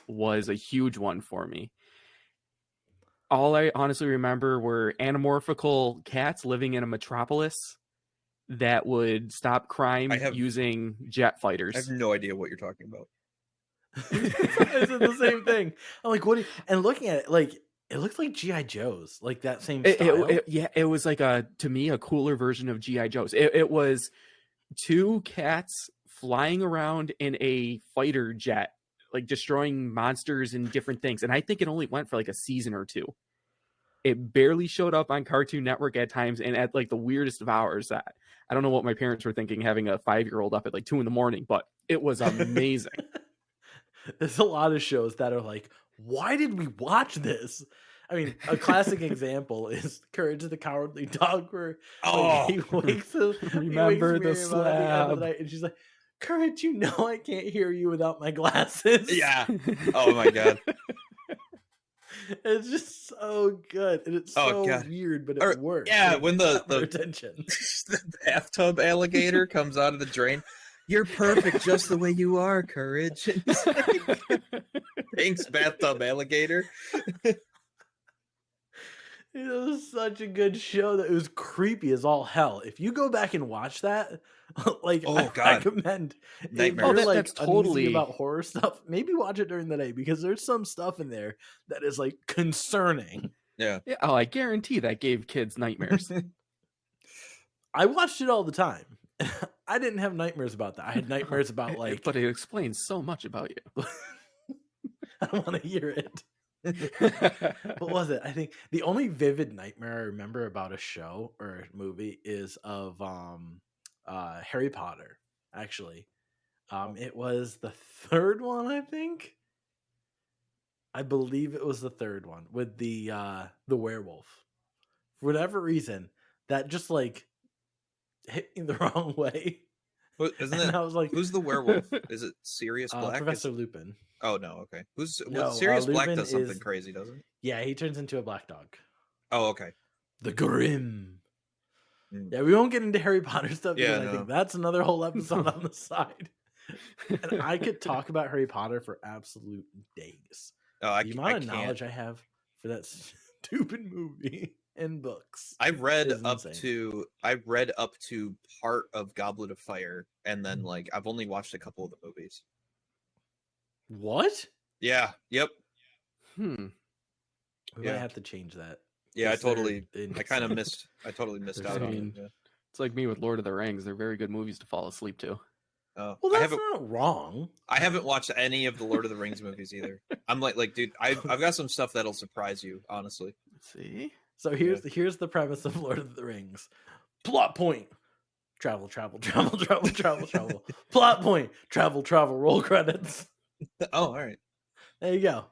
was a huge one for me. All I honestly remember were anamorphical cats living in a metropolis that would stop crime using jet fighters. I have no idea what you're talking about. I said the same thing. I'm like, what? And looking at it, like, it looks like GI Joes, like that same style. It was like to me a cooler version of GI Joes. It was two cats flying around in a fighter jet, like destroying monsters and different things. And I think it only went for like a season or two. It barely showed up on Cartoon Network at times, and at like the weirdest of hours. That I don't know what my parents were thinking having a 5-year-old up at like 2 a.m, but it was amazing. There's a lot of shows that are like, why did we watch this? I mean, a classic example is Courage the Cowardly Dog, where like, he wakes Remember the Miriam up at the end of slab. the night, and she's like, Courage, you know I can't hear you without my glasses. Yeah. Oh my god. It's just so good, and it's Oh, so God. weird, but Or- it works. yeah, It when got the- our attention. The bathtub alligator comes out of the drain. You're perfect just the way you are, Courage. And he's like, thanks, bathtub alligator. It was such a good show that it was creepy as all hell. If you go back and watch that, like, Oh, I God. recommend. If Nightmares. you're Oh, like that's uneasy totally- about horror stuff, maybe watch it during the day, because there's some stuff in there that is like concerning. Yeah. Yeah, oh, I guarantee that gave kids nightmares. I watched it all the time. I didn't have nightmares about that. I had nightmares about like, But it explains so much about you. I don't want to hear it. What was it? I think the only vivid nightmare I remember about a show or a movie is of Harry Potter. Actually, it was the third one. I think. I believe it was the third one with the werewolf. For whatever reason, that just like hit me the wrong way. Isn't And it? I was like, Who's the werewolf? Is it Sirius Black? Professor Lupin. Oh no, okay. Who's No, Sirius Black Lupin does something is- crazy, doesn't he? Yeah, he turns into a black dog. Oh, okay. The Grim. Mm. Yeah, we won't get into Harry Potter stuff because Yeah, I no. think that's another whole episode on the side. And I could talk about Harry Potter for absolute days. Oh, The amount of can't. knowledge I have for that stupid movie and books. I've read is up insane. to part of Goblet of Fire, and then Mm-hmm. like I've only watched a couple of the movies. What? Yeah. Yep. Hmm. We Yeah. might have to change that. Yeah, I 'cause they're totally. I kind of insane. missed. I totally missed They're out on insane. it. Yeah. It's like me with Lord of the Rings. They're very good movies to fall asleep to. Oh, Well, I that's haven't. not wrong. I haven't watched any of the Lord of the Rings movies either. I'm like, dude, I've got some stuff that'll surprise you. Honestly. See? So here's the premise of Lord of the Rings. Plot point. Travel, travel, travel, travel, travel, travel. Plot point. Travel, travel, roll credits. Oh, all right. There you go.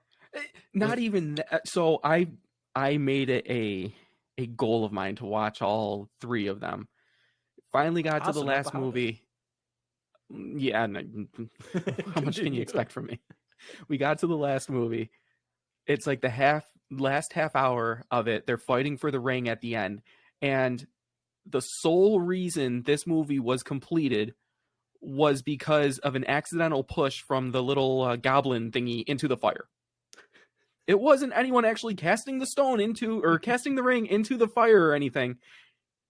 Not even that. So I made it a goal of mine to watch all 3 of them. Finally got to the Awesome, last how about movie. Yeah, no, how much can you Continue. expect from me? We got to the last movie. It's like the last half hour of it. They're fighting for the ring at the end, and the sole reason this movie was completed was because of an accidental push from the little goblin thingy into the fire. It wasn't anyone actually casting the stone into or casting the ring into the fire or anything.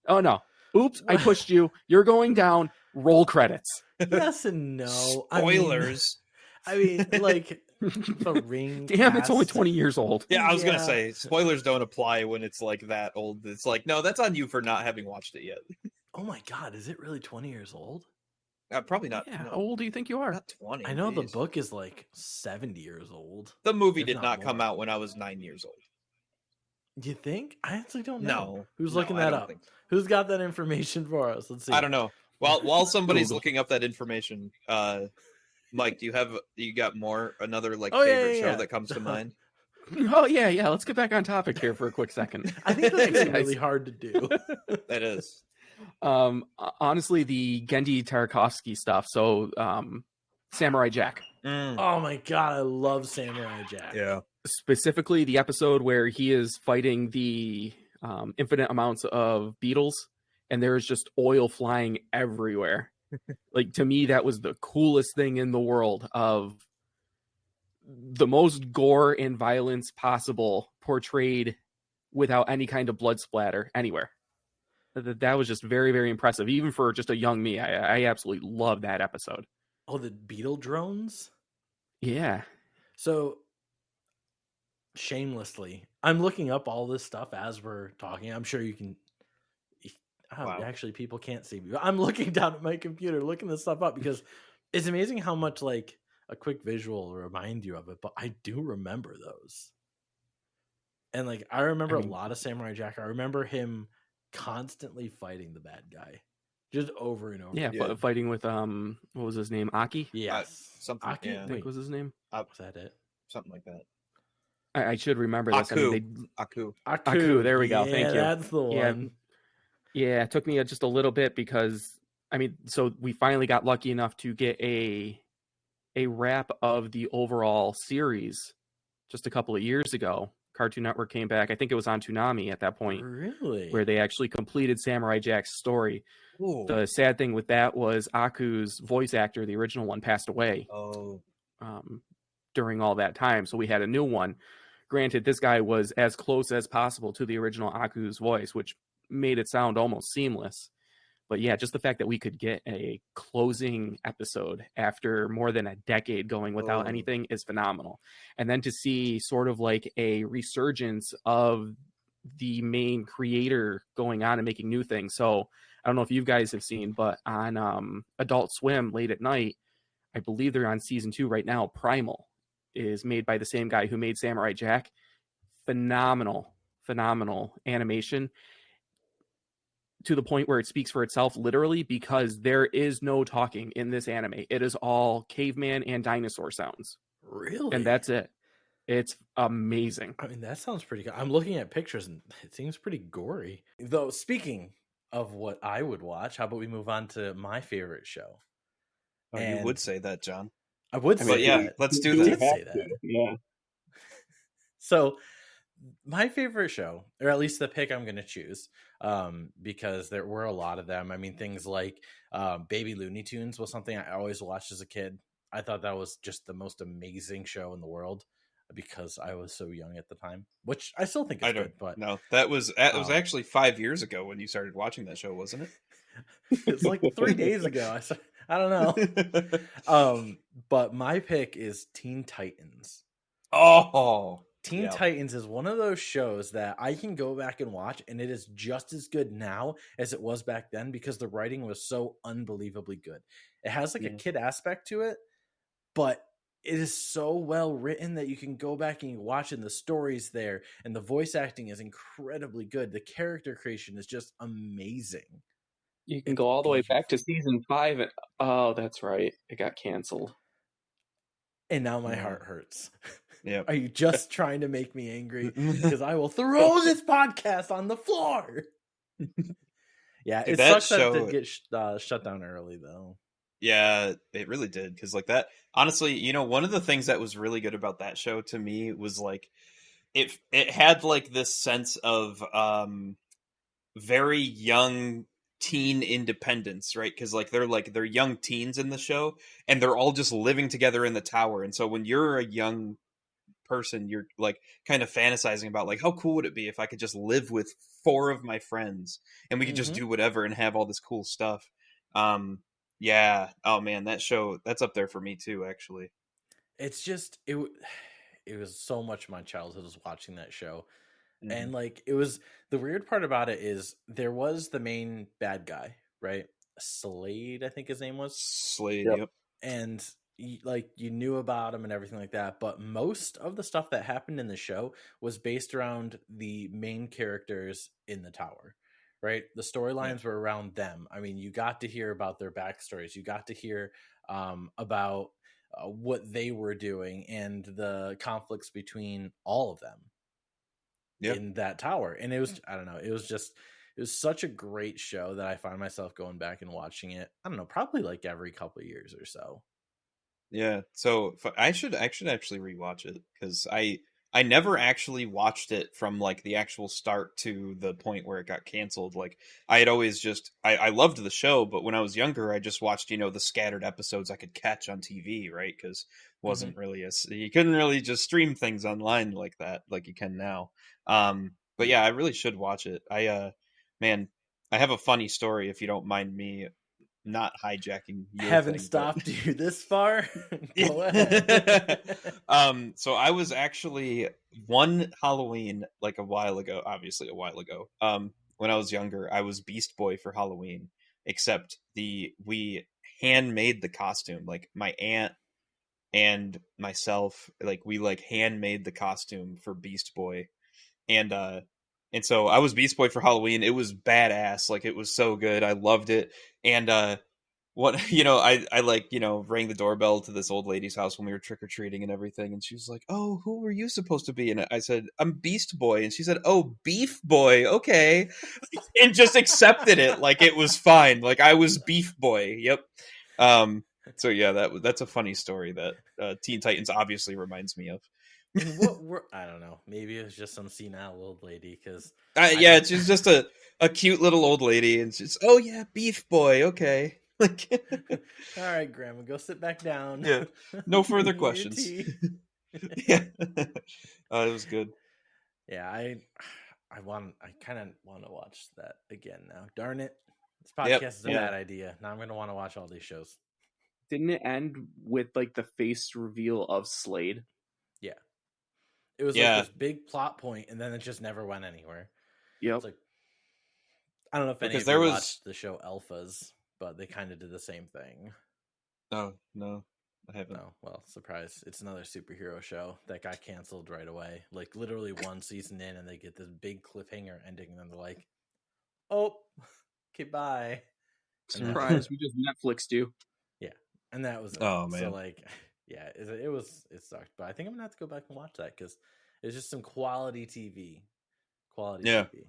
Oh no. Oops, I pushed you. You're going down. Roll credits. Yes and no. Spoilers. I mean, like the ring. Damn, it's only cast- 20 years old. Yeah, I was gonna Yeah. say spoilers don't apply when it's like that old. It's like, no, that's on you for not having watched it yet. Oh my god, is it really 20 years old? Probably not. Yeah, no, how old do you think you are? not 20. I know the geez. book is like 70 years old. The movie if did not not come more. out when I was 9 years old. Do you think? I actually don't know. No. Who's no, looking I that don't up? think so. Who's got that information for us? Let's see. I don't know. While somebody's Google. looking up that information, Mike, do you got Oh, another yeah, favorite yeah, show yeah. that comes to mind? Oh yeah. Let's get back on topic here for a quick second. I think that's actually Guys. really hard to do. That is. Honestly, the Gendy Tarkovsky stuff. So, Samurai Jack. Mm, Oh my god, I love Samurai Jack. yeah. Specifically, the episode where he is fighting the infinite amounts of beetles, and there's just oil flying everywhere. Like, to me, that was the coolest thing in the world. Of the most gore and violence possible portrayed without any kind of blood splatter anywhere. That was just very, very impressive. Even for just a young me, I absolutely love that episode. Oh, the beetle drones? Yeah. So shamelessly, I'm looking up all this stuff as we're talking. I'm sure you can. Oh, Wow. actually, people can't see me. But I'm looking down at my computer, looking this stuff up because it's amazing how much like a quick visual will remind you of it. But I do remember those, And like I remember I a mean, lot of Samurai Jack. I remember him constantly fighting the bad guy, just over and over yeah, again. Yeah. fighting with what was his name? Aki, Yes, Something, Aki. yeah. I think Wait, was his name. was that it? Something like that. I should remember this. I mean, Aku. they Aku. Aku. Aku. There we go. Yeah, Thank you. that's the Yeah, one. yeah. It took me just a little bit because I mean, so we finally got lucky enough to get a wrap of the overall series just a couple of years ago. Cartoon Network came back. I think it was on Toonami at that point, where Really? they actually completed Samurai Jack's story. Ooh. The sad thing with that was Aku's voice actor, the original one, passed away Oh. um, during all that time. So we had a new one. Granted, this guy was as close as possible to the original Aku's voice, which made it sound almost seamless. But yeah, just the fact that we could get a closing episode after more than a decade going without Oh. anything is phenomenal. And then to see sort of like a resurgence of the main creator going on and making new things. So I don't know if you guys have seen, but on Adult Swim late at night, I believe they're on season 2 right now. Primal is made by the same guy who made Samurai Jack. Phenomenal, phenomenal animation to the point where it speaks for itself literally, because there is no talking in this anime. It is all caveman and dinosaur sounds. Really? And that's it. It's amazing. I mean, that sounds pretty good. I'm looking at pictures and it seems pretty gory. Though, speaking of what I would watch, how about we move on to my favorite show? Oh, you would say that, John. I would I say mean, But yeah, that. let's do I that. did say that. Yeah. So, my favorite show, or at least the pick I'm going to choose, because there were a lot of them. I mean, things like Baby Looney Tunes was something I always watched as a kid. I thought that was just the most amazing show in the world because I was so young at the time, which I still think is I don't good. But know. That was it was um, actually 5 years ago when you started watching that show, wasn't it's like 3 days ago. I don't know. it? But my pick is Teen Titans. Oh, Teen yeah. Titans is one of those shows that I can go back and watch, and it is just as good now as it was back then because the writing was so unbelievably good. It has like a Yeah. kid aspect to it, but it is so well written that you can go back and watch it, and the stories there, and the voice acting is incredibly good. The character creation is just amazing. You can It's go all the way back to beautiful. season 5. Oh, that's right. It got canceled. And now my Yeah. heart hurts. Yep. Are you just trying to make me angry? Because I will throw this podcast on the floor. Yeah, Dude, it that sucks that it show- did get shut down early, though. Yeah, it really did. Because, like, that, honestly, one of the things that was really good about that show to me was, like, it had, like, this sense of very young teen independence, right? Because, like, they're young teens in the show, and they're all just living together in the tower. And so when you're a young person, you're like kind of fantasizing about like how cool would it be if I could just live with 4 of my friends and we could just do whatever and have all this cool stuff. Yeah, oh man, that show, that's up there for me too, actually. It's just it was so much my childhood was watching that show. And like it was the weird part about it is there was the main bad guy, right? Slade, I think his name was. Slade. Yep. Yep. And like you knew about him and everything like that, but most of the stuff that happened in the show was based around the main characters in the tower, right? The storylines were around them. I mean, you got to hear about their backstories, you got to hear about what they were doing and the conflicts between all of them in that tower. And it was, I don't know, it was such a great show that I find myself going back and watching it, I don't know, probably like every couple of years or so. Yeah, so I should actually rewatch it because I never actually watched it from like the actual start to the point where it got canceled. Like I had always just I loved the show, but when I was younger, I just watched the scattered episodes I could catch on TV, right? Because wasn't really you couldn't really just stream things online like that like you can now. But yeah, I really should watch it. Man, I have a funny story if you don't mind me not hijacking your Haven't thing, stopped you this far. Go ahead. So I was actually one Halloween, like a while ago, obviously a while ago. When I was younger, I was Beast Boy for Halloween, except we handmade the costume. Like my aunt and myself, like we like handmade the costume for Beast Boy. and so I was Beast Boy for Halloween. It was badass. Like, it was so good. I loved it. And what I like, rang the doorbell to this old lady's house when we were trick or treating and everything, and she was like, "Oh, who were you supposed to be?" And I said, "I'm Beast Boy," and she said, "Oh, Beef Boy, okay," and just accepted it like it was fine. Like, I was Beef Boy. Yep. So yeah, that's a funny story that Teen Titans obviously reminds me of. And what were I don't know. Maybe it was just some senile old lady because I Yeah, don't. she's just a cute little old lady, and she's, oh yeah, Beef Boy, okay. Like, All right, Grandma, go sit back down. yeah, no further Eat your questions. tea. Yeah, it was good. Yeah, I kind of want to watch that again now. Darn it, this Yep, podcast is a yeah, bad idea. Now I'm gonna want to watch all these shows. Didn't it end with like the face reveal of Slade? Yeah, it was like yeah. this big plot point, and then it just never went anywhere. Yep. It's like I don't know if any Because of you there was watched the show Alphas, but they kind of did the same thing. no, I haven't. No, well, surprise! It's another superhero show that got canceled right away. Like literally one season in, and they get this big cliffhanger ending, and then they're like, "Oh, okay, bye." And that was Surprise! it. We just Netflixed you. Yeah, and that was it. Oh So man, like, yeah, it sucked, but I think I'm gonna have to go back and watch that because it's just some quality TV. Quality yeah. TV.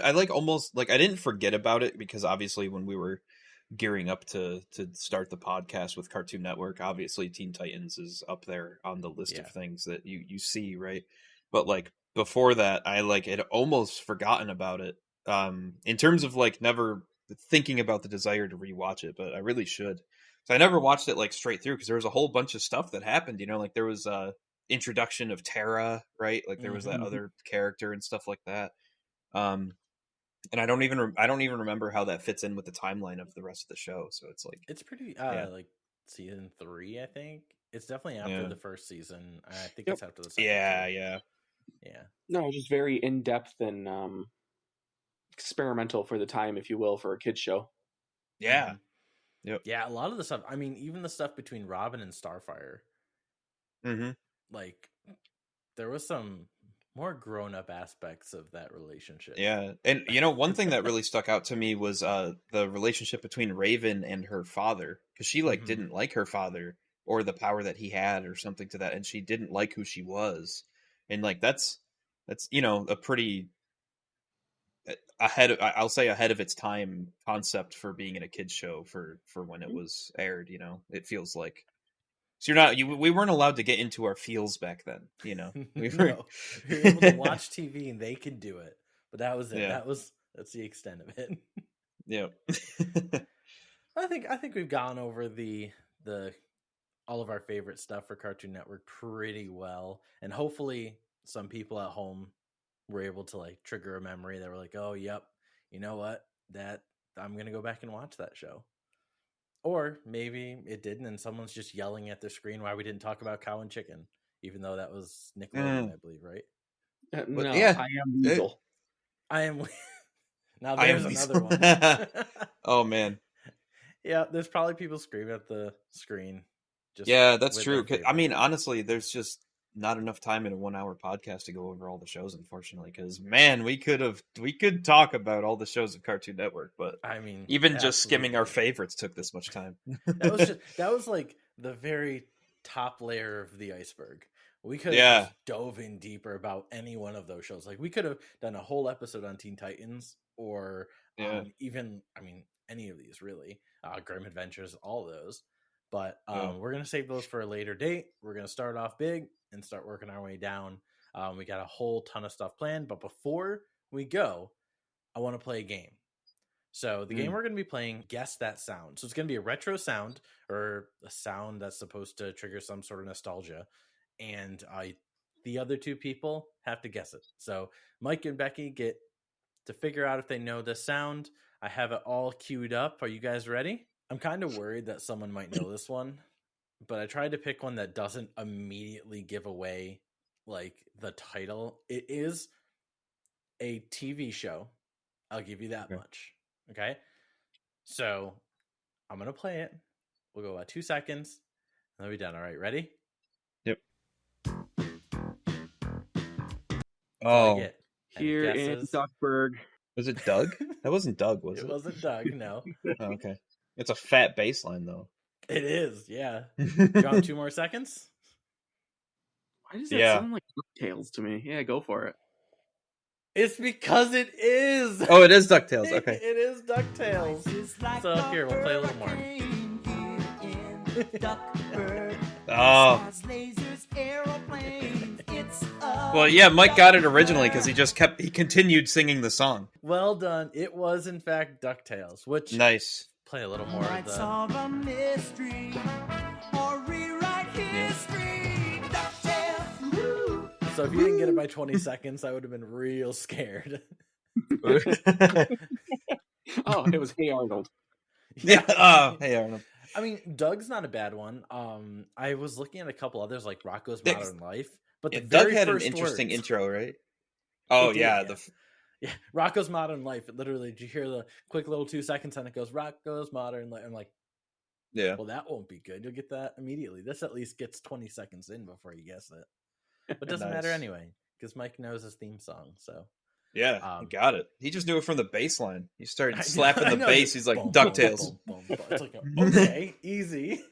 I like almost like I didn't forget about it because obviously when we were gearing up to start the podcast with Cartoon Network, obviously Teen Titans is up there on the list Yeah. of things that you see, right? But like before that, I like had almost forgotten about it. In terms of like never thinking about the desire to rewatch it, but I really should. So I never watched it like straight through because there was a whole bunch of stuff that happened. Like there was introduction of Terra, right? Like there was that Mm-hmm. other character and stuff like that. Um, and I don't even remember how that fits in with the timeline of the rest of the show. So it's like, It's pretty yeah, like season 3, I think. It's definitely after yeah, the first season. I think Yep. it's after the second yeah, too. yeah, Yeah. No, just very in depth and experimental for the time, if you will, for a kids show. yeah, Mm-hmm. yep, Yeah, a lot of the stuff. I mean, even the stuff between Robin and Starfire, mm-hmm. like there was some more grown-up aspects of that relationship. Yeah. And one thing that really stuck out to me was the relationship between Raven and her father, because she like Mm-hmm. didn't like her father or the power that he had or something to that, and she didn't like who she was, and like that's a pretty I'll say ahead of its time concept for being in a kids show for when it was aired. It feels like. So we weren't allowed to get into our feels back then. We were, No, we were able to watch TV and they could do it, but that was it. yeah, That's the extent of it. yeah, I think we've gone over the all of our favorite stuff for Cartoon Network pretty well, and hopefully some people at home were able to like trigger a memory that were like, oh, yep, you know what, that I'm gonna go back and watch that show. Or maybe it didn't, and someone's just yelling at the screen why we didn't talk about Cow and Chicken, even though that was Nickelodeon, Mm. I believe, right? But No, yeah, I am Weasel. I am. Now I there's am another one. Oh man, Yeah, there's probably people screaming at the screen. Just yeah, that's with true. their 'Cause, I favorite. mean, honestly, there's just not enough time in a 1 hour podcast to go over all the shows, unfortunately. Because man, we could talk about all the shows of Cartoon Network, but I mean, even just skimming our absolutely. favorites took this much time. That was like the very top layer of the iceberg. We could have Yeah, just dove in deeper about any one of those shows. Like we could have done a whole episode on Teen Titans, or yeah, even I mean any of these really, Grim Adventures, all those. But yeah. we're gonna save those for a later date. We're gonna start off big and start working our way down. We got a whole ton of stuff planned, but before we go, I want to play a game. So the game Mm. we're going to be playing, guess that sound. So it's going to be a retro sound or a sound that's supposed to trigger some sort of nostalgia, and the other two people have to guess it. So Mike and Becky get to figure out if they know the sound. I have it all queued up. Are you guys ready? I'm kind of worried that someone might know this one, but I tried to pick one that doesn't immediately give away like the title. It is a TV show. I'll give you that Okay. much. Okay. So I'm going to play it. We'll go about 2 seconds and then we'll be done. All right. Ready? Yep. That's all I Oh, get. Any Here in guesses? Duckburg. was it Doug? That wasn't Doug, was It it? wasn't Doug, no. Oh, okay. It's a fat bass line, though. It is, yeah. Do you want 2 more seconds? Why does that Yeah. sound like DuckTales to me? Yeah, go for it. It's because it is. Oh, it is DuckTales. Okay. It is DuckTales. So here, we'll play a little more. Oh. Well, yeah, Mike got it originally because he continued singing the song. Well done. It was, in fact, DuckTales, which... Nice. Play a little more of the... So if you didn't get it by 20 seconds, I would have been real scared. Oh, it was Hey Arnold. Yeah. Oh, Hey Arnold. I mean, Doug's not a bad one. I was looking at a couple others like Rocco's Modern Life, but the Doug very had an first interesting words, intro, right? Oh, did, yeah. Yeah, Rocco's Modern Life. It literally, did you hear the quick little 2 seconds and it goes Rocco's Modern Life? I'm like, yeah. well, that won't be good. You'll get that immediately. This at least gets 20 seconds in before you guess it. But it doesn't matter anyway, because Mike knows his theme song. So yeah, he got it. He just knew it from the bass line. He started slapping the know, bass. He's like, boom, DuckTales. boom, boom, boom. It's like, okay, easy.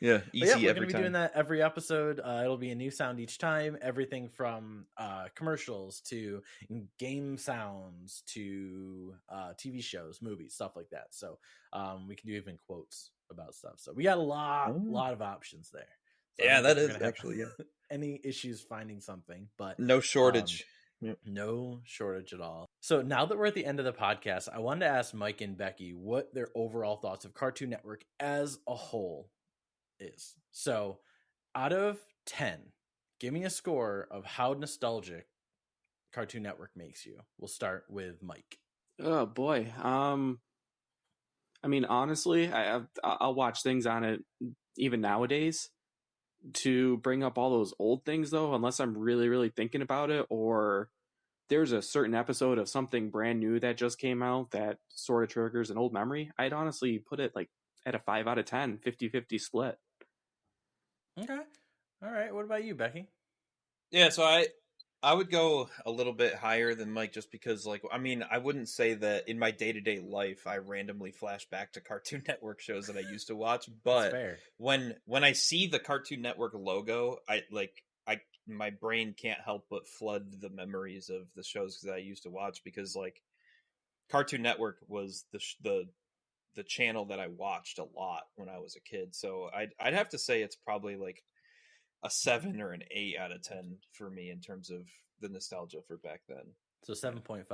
Yeah, easy We're every going to be time. doing that every episode. It'll be a new sound each time. Everything from commercials to game sounds to TV shows, movies, stuff like that. So we can do even quotes about stuff. So we got a lot of options there. So yeah, that is actually, yeah. Any issues finding something, but no shortage. No shortage at all. So now that we're at the end of the podcast, I wanted to ask Mike and Becky what their overall thoughts of Cartoon Network as a whole is. So out of 10, give me a score of how nostalgic Cartoon Network makes you. We'll start with Mike. Oh boy. I mean, honestly, I'll watch things on it even nowadays. To bring up all those old things, though, unless I'm really, really thinking about it, or there's a certain episode of something brand new that just came out that sort of triggers an old memory, I'd honestly put it like at a 5 out of 10, 50-50 split. Okay. All right. What about you, Becky? Yeah, so I would go a little bit higher than Mike just because, like, I mean, I wouldn't say that in my day-to-day life I randomly flash back to Cartoon Network shows that I used to watch, but when I see the Cartoon Network logo, my brain can't help but flood the memories of the shows that I used to watch because, like, Cartoon Network was the channel that I watched a lot when I was a kid. So I'd have to say it's probably like a 7 or an 8 out of 10 for me in terms of the nostalgia for back then. So 7.5.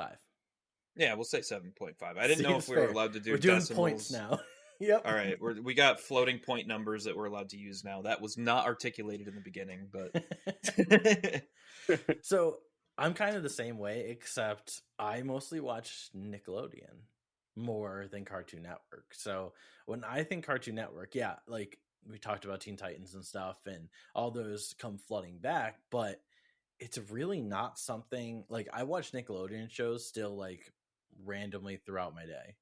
Yeah, we'll say 7.5. I didn't know if we were allowed to do we're doing decimals. points now. Yep. All right, we got floating point numbers that we're allowed to use now. That was not articulated in the beginning, but So I'm kind of the same way, except I mostly watch Nickelodeon more than Cartoon Network. So when I think Cartoon Network, yeah, like we talked about Teen Titans and stuff, and all those come flooding back, but it's really not something like I watch Nickelodeon shows still like randomly throughout my day.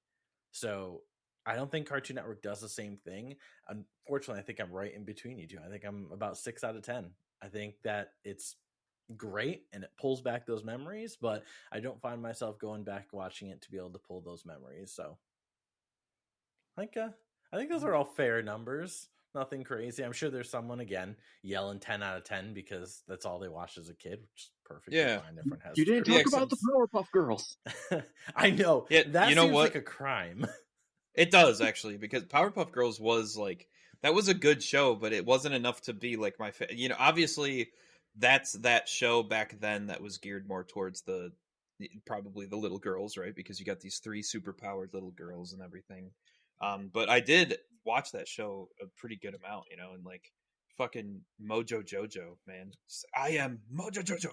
So I don't think Cartoon Network does the same thing. Unfortunately, I think I'm right in between you two. I think I'm about 6 out of 10. I think that it's great and it pulls back those memories, but I don't find myself going back watching it to be able to pull those memories. So I think those are all fair numbers. Nothing crazy. I'm sure there's someone again yelling 10 out of 10 because that's all they watched as a kid, which is perfectly fine. Everyone has. You didn't talk about the Powerpuff Girls. I know. Yeah, that you know seems what? like a crime. It does actually, because Powerpuff Girls was like that was a good show, but it wasn't enough to be like my obviously that's that show back then that was geared more towards probably the little girls, right? Because you got these 3 superpowered little girls and everything. But I did watch that show a pretty good amount, and like fucking Mojo Jojo, man. I am Mojo Jojo.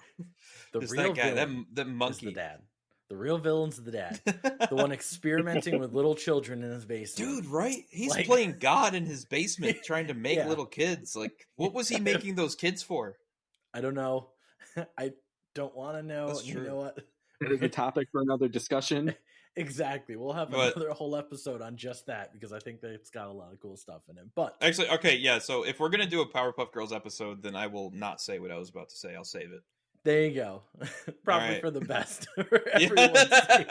The real that guy, villain that monkey. is the dad. The real villain's the dad. The one experimenting with little children in his basement. Dude, right? He's playing God in his basement trying to make Yeah. little kids. Like, what was he making those kids for? I don't know. I don't want to know. That's You true. know what? That is a topic for another discussion. Exactly. We'll have another whole episode on just that because I think that it's got a lot of cool stuff in it. But actually, okay, yeah. So if we're gonna do a Powerpuff Girls episode, then I will not say what I was about to say. I'll save it. There you go. Probably right. for the best for everyone's sake.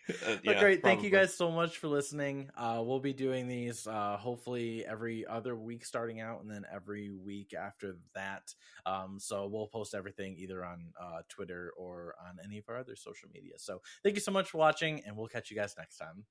But Yeah, great. Thank you probably. guys so much for listening. We'll be doing these hopefully every other week starting out, and then every week after that. So we'll post everything either on Twitter or on any of our other social media. So thank you so much for watching, and we'll catch you guys next time.